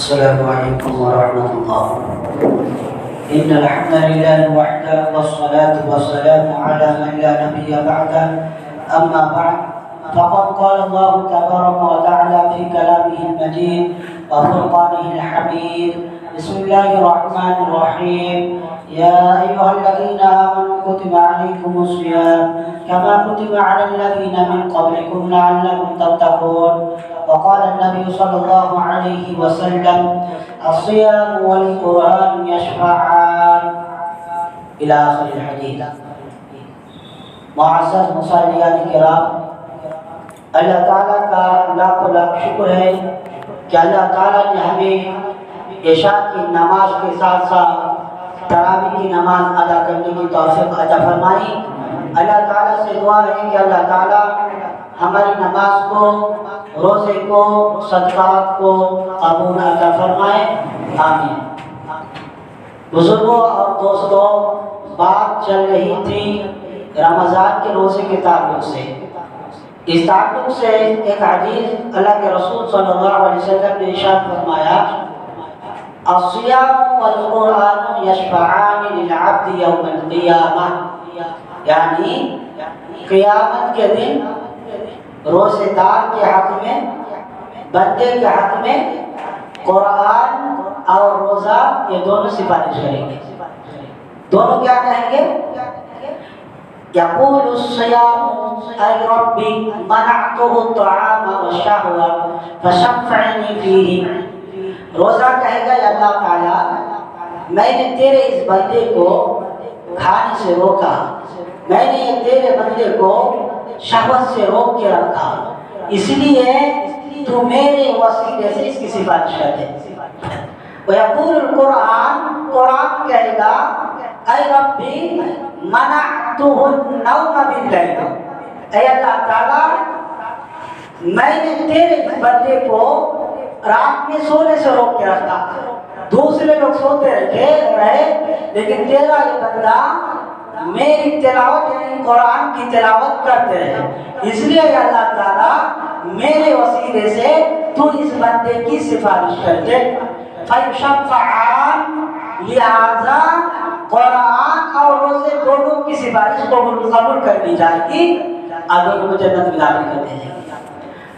السلام عليكم ورحمة الله. إن الحمد لله وحده والصلاة والسلام على من لا نبي بعده. أما بعد فقد قال الله تبارك وتعالى في كلامه المجيد وفرقانه الحميد. بسم الله الرحمن الرحيم. يا أيها الذين آمنوا كتب عليكم الصيام كما كتب على الذين من قبلكم لعلكم تتقون. وقال النبي صلى الله عليه وسلم الصيام والقرآن يشفعان إلى آخر الحديث. معزز مصلیان کرام، اللہ تعالیٰ کا لاکھوں لاکھ شکر ہے کہ اللہ تعالیٰ نے ہمیں عشاء کی نماز کے ساتھ ساتھ تراویح کی نماز ادا کرنے کی توفیق عطا فرمائی۔ اللہ تعالیٰ سے دعا ہے کہ اللہ تعالیٰ ہماری نماز کو، روزے کو، صدقات کو قبول عطا فرمائے، آمین۔ بزرگوں اور دوستوں، بات چل رہی تھی رمضان کے روزے کے تعلق سے۔ اس تعلق سے ایک حدیث اللہ کے رسول صلی اللہ علیہ وسلم نے ارشاد فرمایا الصیام والقرآن یشفعان للعبد یوم القیامہ، یعنی قیامت کے دن روزے دار کے حق میں، بندے کے حق میں قرآن اور روزہ یہ دونوں سفارش کریں گے۔ دونوں کیا کہیں گے؟ یقول الصیام اے ربی منعته الطعام والشہوہ فشفعنی فیہ۔ روزہ کہے گا یا اللہ تعالیٰ میں نے تیرے اس بندے کو کھانے سے روکا، میں نے تیرے بندے کو شہوت سے روک کے رکھا، اس لیے تو میرے وسیلے سے اس کی سفارش کر دے۔ وَيَقُولُ الْقُرْآن، قرآن کہے گا اے ربی منعته النوم باللیل، اے اللہ تعالیٰ میں نے تیرے اس بندے کو رات میں سونے سے روک کے رکھا۔ دوسرے لوگ سوتے رہے لیکن تیرا یہ بندہ میری تلاوت یعنی قرآن کی تلاوت کرتے رہے، اس لیے اللہ تعالیٰ میرے وسیلے سے تو اس بندے کی سفارش کر دے۔ فیشفعان، لہذا قرآن اور روزے دونوں کی سفارش قبول کر دی جائے گی اور دونوں کو جنت میں داخل کر دے گی۔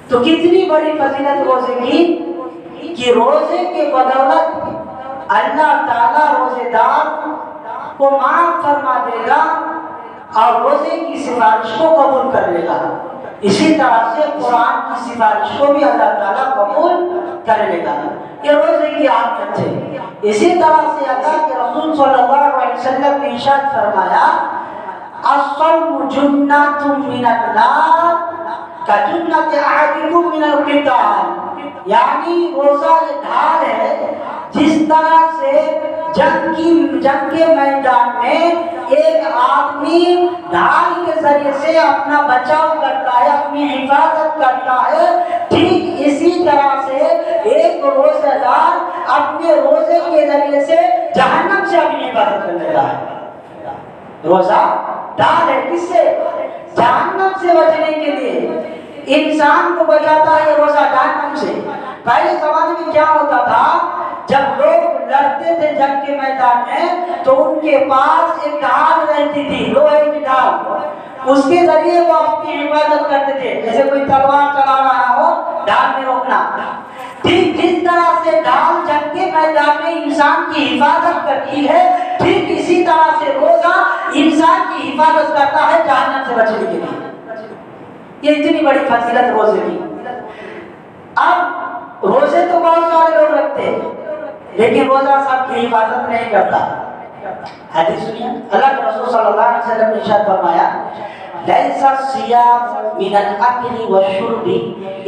تو کتنی بڑی فضیلت روزے کی کہ روزے کے بدولت اللہ تعالیٰ روزے دار کو معاف فرما دے گا اور روزے کی سفارش کو قبول کر لے گا۔ اسی طرح سے قرآن کی سفارش کو بھی اللہ تعالیٰ قبول کر لے گا۔ یہ روزے کی اہمیت ہے۔ اسی طرح سے اللہ کے رسول صلی اللہ علیہ وسلم نے ارشاد فرمایا الصوم جنۃ من النار کجنۃ احدکم من القتال، یعنی روزہ یہ ڈھال ہے جس طرح سے جنگ کے میدان میں ایک آدمی ڈھال کے ذریعے سے اپنا بچاؤ کرتا ہے، اپنی حفاظت کرتا ہے، ٹھیک اسی طرح سے ایک روزہ دار اپنے روزے کے ذریعے سے جہنم سے اپنی حفاظت کر لیتا ہے۔ روزہ ڈھال ہے کس سے؟ جہنم سے بچنے کے لیے انسان کو بچاتا ہے روزہ جہنم سے۔ پہلے زمانے میں کیا ہوتا تھا، جب لوگ لڑتے تھے جنگ کے میدان میں تو ان کے پاس ایک ڈھال رہتی تھی، لوہے کی ڈھال، اس کے ذریعے وہ اپنی حفاظت کرتے تھے۔ جیسے کوئی تلوار چلا رہا ہو، ڈھال میں روکنا۔ ٹھیک جس طرح سے ڈھال جنگ کے میدان میں انسان کی حفاظت کرتی ہے، ٹھیک اسی طرح سے روزہ انسان کی حفاظت کرتا ہے جہنم سے بچنے کے لیے۔ یہ اتنی بڑی فضیلت روزے کی۔ اب روزے تو بہت سارے لوگ رکھتے ہیں لیکن روزہ سب کی حفاظت نہیں کرتا۔ حدیث سنیے، اللہ کے رسول صلی اللہ علیہ وسلم نے ارشاد فرمایا لیس الصیام من الاکل والشرب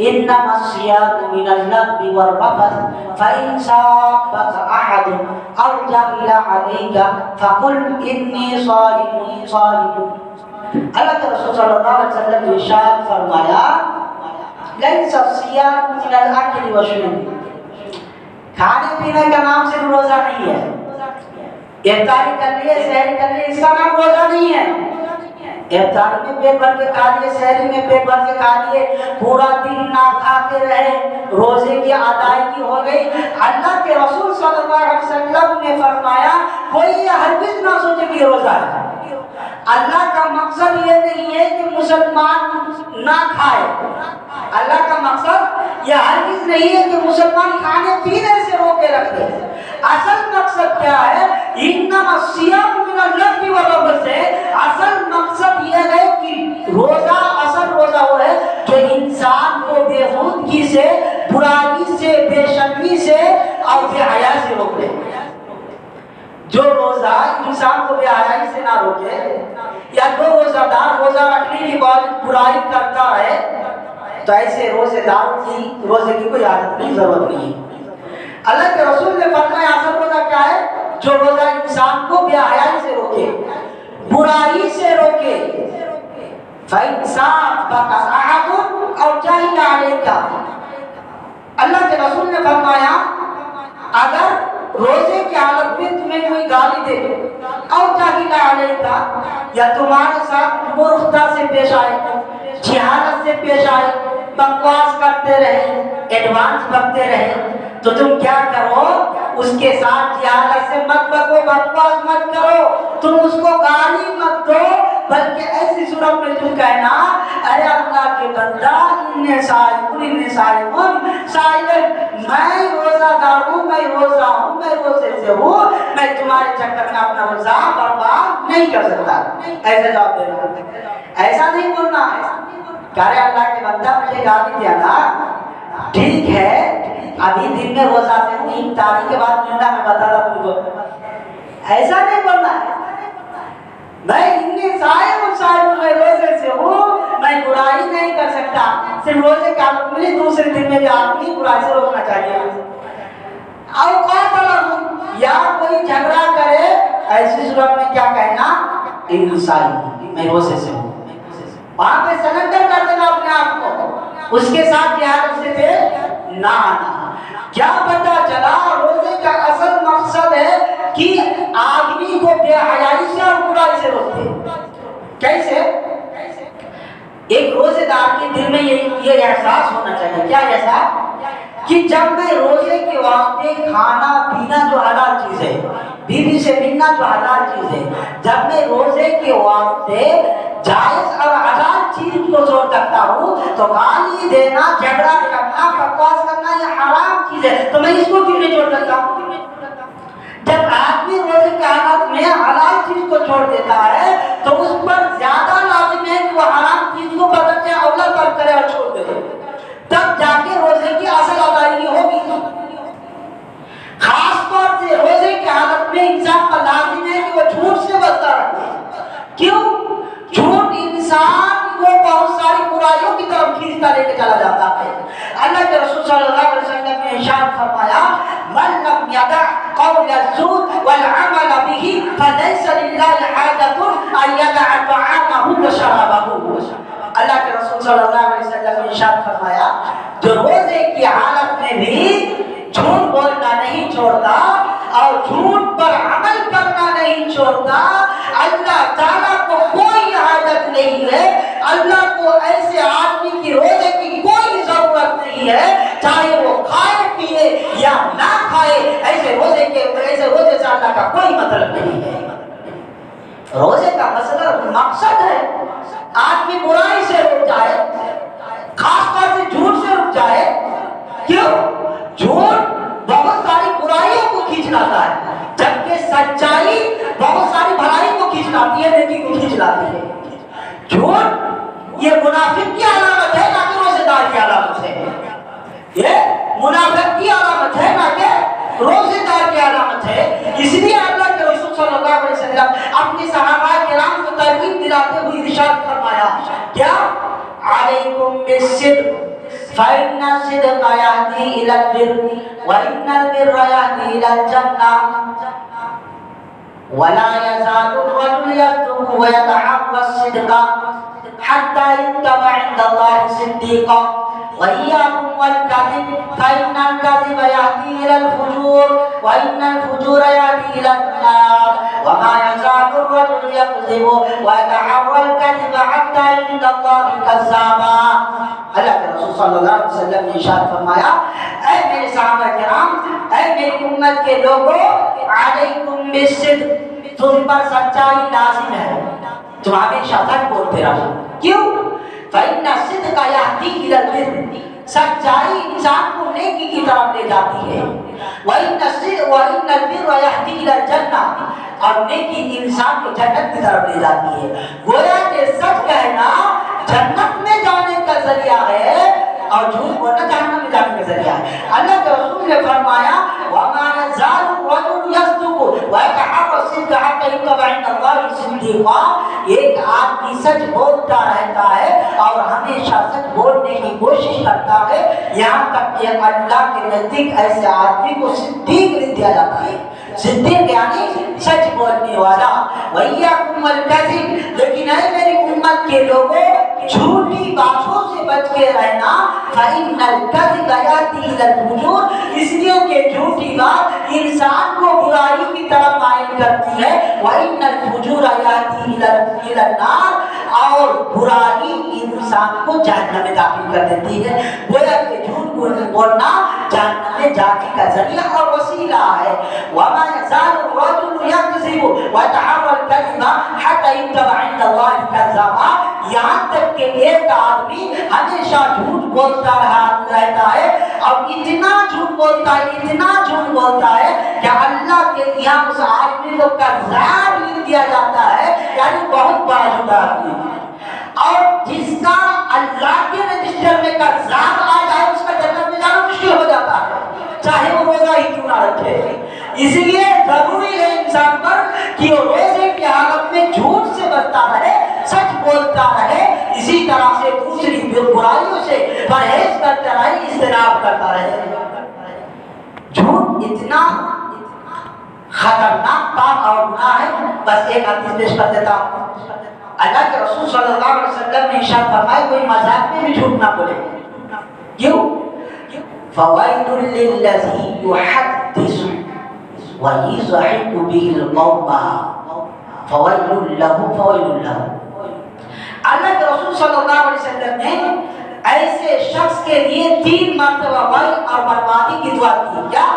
انما الصیام من اللغو والرفث فإن صابك احد او جهل عليك فقل انی صائم صائم۔ اللہ کے رسول صلی اللہ علیہ وسلم نے ارشاد فرمایا لیس الصیام من الاکل والشرب، کھانے پینے کا نام صرف روزہ نہیں ہے، افطاری کر لیے، سحری کر لیے، اس کا نام روزہ نہیں ہے۔ افطاری میں پیٹ بھر کے کھا لیے، سحری میں پیٹ بھر کے کھا لیے، پورا دن نہ کھاتے رہے، روزے کی ادائیگی ہو گئی۔ اللہ کے رسول صلی اللہ علیہ وسلم نے فرمایا کوئی یہ ہرگز نہ سوچے کہ روزہ ہے۔ اللہ کا مقصد یہ نہیں ہے کہ مسلمان نہ کھائے، اللہ کا مقصد یہ ہرگز نہیں ہے کہ مسلمان کھانے پینے سے روکے رکھے۔ اصل مقصد کیا ہے؟ انما الصیام من اللغو والرفث سے اصل مقصد یہ ہے کہ روزہ، اصل روزہ وہ ہے جو انسان کو بے خودگی سے، برائی سے، بے شرمی سے اور بے حیا سے روکے۔ جو روزہ انسان کو بے حیائی سے نہ روکے، یا جو روزہ دار روزہ رکھنے کے بعد برائی کرتا ہے، تو ایسے روزے دار کی روزے کی کوئی عادت نہیں، ضرورت نہیں ہے۔ اللہ کے رسول نے فرمایا اصل روزہ کیا ہے؟ جو روزہ انسان کو بے حیائی سے روکے، برائی سے روکے۔ فَإِنسَانَ فَقَرَعَةٌ اور جاہل علیکہ، اللہ کے رسول نے فرمایا اگر روزے کی حالت میں تمہیں کوئی گالی دے اور جاہل علیکہ، یا تمہارے ساتھ مورختہ سے پیش آئے، جہالت سے پیش آئے، بکواس کرتے رہے، ایڈوانس بکتے رہے، تو تم کیا کرو؟ اس کے ساتھ جہالت سے مت بکو، بکواس مت کرو، تم اس کو گالی مت دو، بلکہ ایسی صورت میں تم کہنا اے اللہ کے بندہ میں روزہ دار ہوں، میں روزہ ہوں، میں روزے سے ہوں، میں تمہارے چکر میں اپنا روزہ برباد نہیں کر سکتا۔ ایسا جواب دینا، ایسا نہیں بولنا ہے کہ ارے اللہ کے بندہ مجھے گالی دیا نا، ٹھیک ہے ابھی دن میں روزہ سے ہوں، افطاری کے بعد ملنا میں بتا رہا تم کو، ایسا نہیں بولنا ہے۔ میں اتنے صائم میں روزے سے ہوں، میں برائی نہیں کر سکتا، صرف روزے کا ملی دوسرے دن میں بھی آدمی برائی سے روکنا چاہیے۔ اوقات الگ یا کوئی جھگڑا کرے، ایسی صورت میں کیا کہنا؟ میں روزے سے ہوں، وہاں پہ سرنڈر کر دینا اپنے آپ کو، اس کے ساتھ جہاد سے پھر نہ آنا۔ کیا پتا چلا روزے کا اصل مقصد ہے کہ آدمی کو بے حیائی سے اور برائی سے روکے۔ کیسے؟ ایک روزے دار کے دل میں یہ احساس ہونا چاہیے، کیا احساس؟ کہ جب میں روزے کے واسطے کھانا پینا جو حلال چیز ہے، بیوی سے ملنا جو حلال چیز ہے، جب میں روزے کے واسطے جائز اور حلال چیز کو چھوڑ سکتا ہوں، تو گالی دینا، جھگڑا کرنا، بکواس کرنا یہ حرام چیز ہے، تو میں اس کو کیوں نہیں چھوڑ سکتا؟ جب آدمی روزے کے حالات میں حلال چیز کو چھوڑ دیتا ہے تو اس پر زیادہ لازم ہے کہ وہ حرام چیز کو بدلنے اولا ترک کرے اور چھوڑ دے، تب جا کے روزے کی اصل ادائیگی ہوگی۔ خاص طور سے روزے کی حالت میں انسان کا لازم ہے کہ وہ جھوٹ سے بچتا رہے۔ کیوں؟ جھوٹ انسان کو بہت ساری برائیوں کی طرف کھینچتا لے کے چلا جاتا ہے۔ اللہ کے رسول صلی اللہ علیہ وسلم نے ارشاد فرمایا من لم يدع قول الزور والعمل به فليس لله حاجة ان يدع طعامه وشرابه۔ اللہ کے رسول صلی اللہ علیہ وسلم نے ارشاد فرمایا جو روزے کی حالت میں بھی جھوٹ بولنا نہیں چھوڑتا اور جھوٹ پر عمل کرنا نہیں چھوڑتا، اللہ تعالیٰ کو کوئی حاجت نہیں ہے، اللہ کو ایسے آدمی کی روزے کی کوئی ضرورت نہیں ہے، چاہے وہ کھائے پیے یا نہ کھائے، ایسے روزے سے اللہ کا کوئی مطلب نہیں ہے۔ روزے کا مقصد ہے آدمی برائی سے رک جائے، خاص طور سے جھوٹ سے رک جائے۔ کیوں؟ جھوٹ بہت ساری برائیوں کو کھینچ لاتا ہے، جبکہ سچائی بہت ساری بھلائی کو کھینچ لاتی ہے، نیکی کو کھینچ لاتی ہے۔ جھوٹ یہ منافق کی علامت ہے نہ کہ روزے دار کی علامت ہے، یہ منافق کی علامت ہے نہ کہ روزے دار کی علامت ہے۔ اس لیے اللہ کے رسول صلی اللہ علیہ وسلم اپنے صحابہ کرام کو ترغیب دلاتے ہوئے ارشاد فرمایا کیا؟ علیکم بالصدق فإن الصدق يهدي إلى البر وإن البر يهدي إلى الجنة ولا يزال الرجل يصدق ويتحرى الصدق حتى يكتب عند الله صديقا وإياكم والكذب فإن الكذب يهدي إلى الفجور وإن الفجور يهدي إلى النار وما يزال الرجل يكذب ويتحرى الكذب حتى عند الله كذابا. اللہ کے رسول صلی اللہ علیہ وسلم نے ارشاد فرمایا اے میرے صحابہ کرام، اے میری امت کے لوگوں، علیکم بالصدق، تم پر سچائی لازم ہے، تم ہمیشہ سچ بولتے رہو. کیوں؟ فإن الصدق يهدي إلى البر، سچائی انسان کو نیکی کی طرف لے جاتی ہے. وإن البر يهدي إلى الجنة، اور نیکی انسان کو جنت کی طرف لے جاتی ہے. گویا کہ سچ کہنا جنت میں جانے کا ذریعہ ہے اور جھوٹ بولنا جہنم میں جانے کا ذریعہ ہے. اللہ کے رسول نے فرمایا وَمَا يَزَالُ الرَّجُلُ يَصْدُقُ وَيَتَحَرَّى الصِّدْقَ حَتَّى يُكْتَبَ عِندَ اللَّهِ صِدِّيقًا. ایک آدمی سچ بولتا رہتا ہے اور ہمیشہ سچ بولنے کی کوشش کرتا ہے یہاں تک کہ اللہ کے نزدیک ایسے آدمی کو صدیق لکھ دیا جاتا ہے. صدیق یعنی سچ بولنے والا. وَإِيَّاكُمْ وَالْكَذِبَ، لیکن اے میری امت کے لوگوں جھوٹی باتوں سے بچ کے رہنا. فَإِنَّ الْكَذِبَ يَأْتِي إِلَى الْفُجُورِ، اس لیے کہ جھوٹی بات انسان کو برائی کی طرف مائل کرتی ہے. وَإِنَّ الْفُجُورَ يَأْتِي إِلَى النَّارِ، اور برائی انسان کو جہنم میں داخل کر دیتی ہے. گویا کہ جھوٹ بولنا جہنم میں جانے کا ذریعہ اور وسیلہ ہے. وَمَا يَزَالُ الرَّجُلُ يَكْذِبُ وَيَتَحَرَّى الْكَذِبَ حَتَّى يُكْتَبَ عِندَ اللَّهِ كَذَّابًا، یہاں تک کہ ایک آدمی ہمیشہ جھوٹ بولتا رہتا ہے اور اتنا جھوٹ بولتا ہے، اتنا جھوٹ بولتا ہے کہ اللہ کے یہاں اس آدمی کو کذاب لکھ دیا جاتا ہے، یعنی بہت بڑا جھوٹا آدمی. اور جس کا اللہ کے رجسٹر میں کذاب آ جائے اس کا جنت میں جانا مشکل ہو جاتا ہے، چاہے وہ روزہ ہی کیوں نہ رکھے. اس لیے ضروری ہے انسان پر کہ وہ روزے کی حالت میں جھوٹ سے بچتا رہے، سچ بولتا رہے، اسی طرح سے دوسری برائیوں سے پرہیز کرتا رہے، اجتناب کرتا رہے. جھوٹ اتنا خطرناک پاپ اور گناہ ہے. بس ایک حدیث پیش کر دیتا ہوں. اللہ کے رسول صلی اللہ علیہ وسلم نے ارشاد فرمایا کوئی مذاق میں بھی جھوٹ نہ بولے. کیوں؟ فَوَيْلٌ لِلَّذِي يُحَدِّثُ وَيُضْحِكُ بِهِ الْقَوْمَ فَوَيْلٌ لَهُ. اللہ کے رسول صلی اللہ علیہ وسلم نے ایسے شخص کے لیے 3 مرتبہ ویل اور بربادی کی دعا کی. کیا؟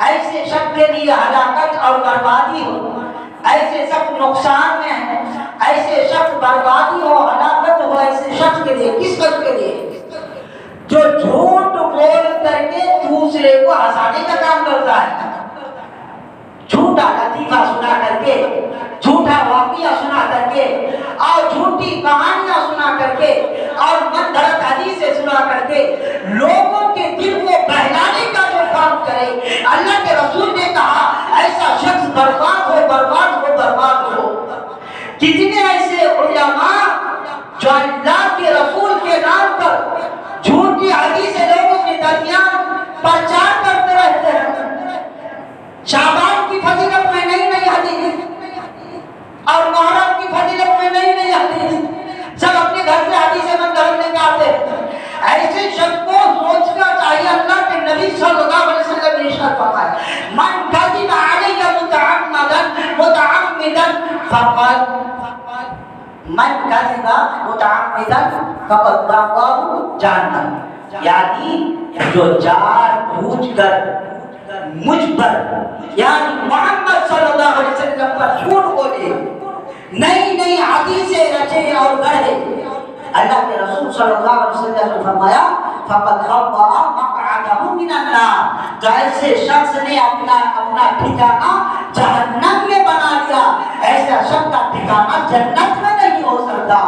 ایسے شخص کے لیے ہلاکت اور بربادی ہو، ایسے شخص نقصان میں ہے، ایسے شخص بربادی ہو، ہلاکت ہو ایسے شخص کے لیے. کس شخص کے لیے؟ جو جھوٹ بول کر کے دوسرے کو ہنسانے کا کام کرتا ہے، جھوٹا لطیفہ سنا کر کے، جھوٹا واقعہ سنا کر کے، اور جھوٹی کہانیاں سنا کر کے، اور من گھڑت حدیثیں سنا کر کے لوگوں کے دل کو بہلانے کا جو کام کرے. اللہ کے رسول نے کہا ایسا شخص برباد ہو، برباد ہو، برباد ہو. کتنے ایسے علماء جو اللہ کے رسول کے نام پر جھوٹی حدیثیں لوگوں کے درمیان پرچار کرتے رہتے ہیں. شعبان کی فضیلت میں نئی نئی حدیث اور محرم کی فضیلت میں نئی نئی حدیث، سب اپنے گھر سے حدیثیں من گھڑنے کے آتے ہیں. ایسے شخص کو سوچنا چاہیے. اللہ کے نبی صلی اللہ علیہ وسلم نے ارشاد فرمایا من کذب علی متعمدا فقد باء جہنم، یعنی جو جان بوجھ کر مجھ پر یعنی محمد صلی اللہ علیہ وسلم پر جھوٹ بولے، نئی نئی حدیثیں رچے اور گڑھے. اللہ کے رسول صلی اللہ علیہ وسلم نے فرمایا فقد باء مقعده من النار، تو ایسے شخص نے اپنا ٹھکانہ جہنم میں بنا لیا. ایسا شخص کا ٹھکانہ جنت میں نہیں ہو سکتا.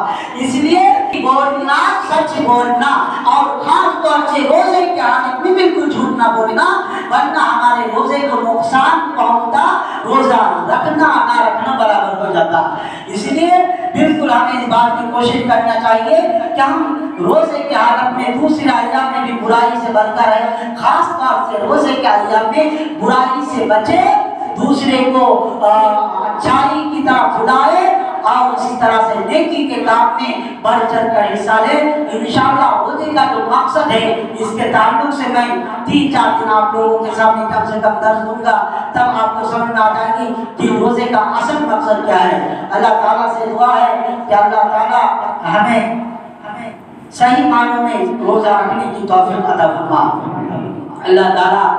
اس لیے بولنا، سچ بولنا، اور خاص طور سے روزے کے حالت میں بالکل جھوٹ نہ بولنا، ورنہ ہمارے روزے کو نقصان پہنچتا. روزہ رکھنا نہ رکھنا برابر ہو جاتا. اس لیے بالکل ہمیں اس بات کی کوشش کرنا چاہیے کہ ہم روزے کے حالت میں دوسرے ایام میں بھی برائی سے بچ کر رہیں. خاص طور سے روزے کے ایام میں برائی سے بچے، دوسرے کو اچھائی کی طرف بلائے اور اور اسی طرح سے نیکی کے کام میں بڑھ چڑھ کر حصہ لیں۔ انشاءاللہ روزے کا جو مقصد ہے اس کے تعلق سے میں 3-4 دن آپ لوگوں کے سامنے کم سے کم درس دوں گا، تب آپ کو سمجھ میں آ جائے گی کہ روزے کا اصل مقصد کیا ہے۔ اللہ تعالیٰ سے دعا ہے کہ اللہ تعالیٰ ہمیں صحیح معنوں میں روزہ رکھنے کی توفیق عطا فرما۔ اللہ تعالیٰ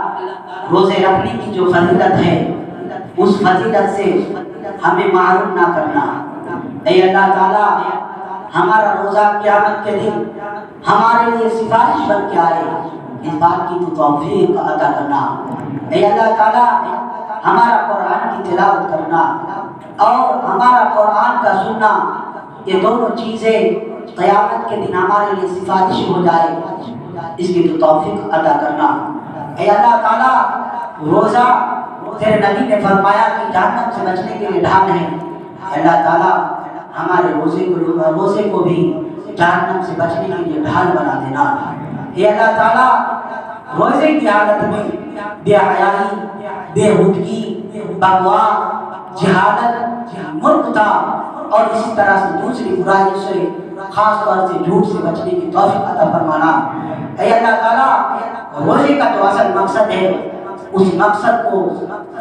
روزے رکھنے کی جو فضیلت ہے اس فضیلت سے ہمیں محروم نہ کرنا۔ اے اللہ تعالیٰ ہمارا روزہ قیامت کے دن ہمارے لیے سفارش بن کے آئے، اس بات کی تو توفیق عطا کرنا۔ اے اللہ تعالیٰ ہمارا قرآن کی تلاوت کرنا اور ہمارا قرآن کا سننا، یہ دونوں چیزیں قیامت کے دن ہمارے لیے سفارش ہو جائے، اس کی تو توفیق عطا کرنا۔ اے اللہ تعالیٰ روزہ تیرے نبی نے فرمایا کہ جہنم سے بچنے کے لیے ڈھال ہے، اللہ تعالیٰ ہمارے روزے کو بھی جہنم سے بچنے کے لیے ڈھال بنا دینا۔ اے اللہ تعالیٰ روزے کی حالت میں بے حیائی، بے ہودگی، بغوا، جہالت، مرغتا اور اسی طرح سے دوسری برائیوں سے خاص طور سے جھوٹ سے بچنے کی توفیق عطا فرمانا۔ اے اللہ تعالیٰ روزے کا جو اصل مقصد ہے اس مقصد کو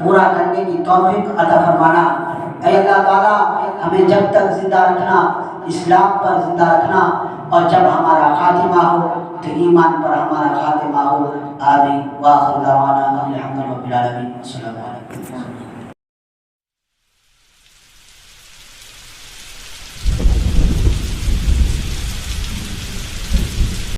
پورا کرنے کی توفیق عطا فرمانا۔ اے اللہ تعالیٰ ہمیں جب تک زندہ رکھنا، اسلام پر زندہ رکھنا، اور جب ہمارا خاتمہ ہو تو ایمان پر ہمارا خاتمہ ہو۔ آمین۔ وآخر دعوانا الحمد للہ رب العالمین۔ السلام علیکم۔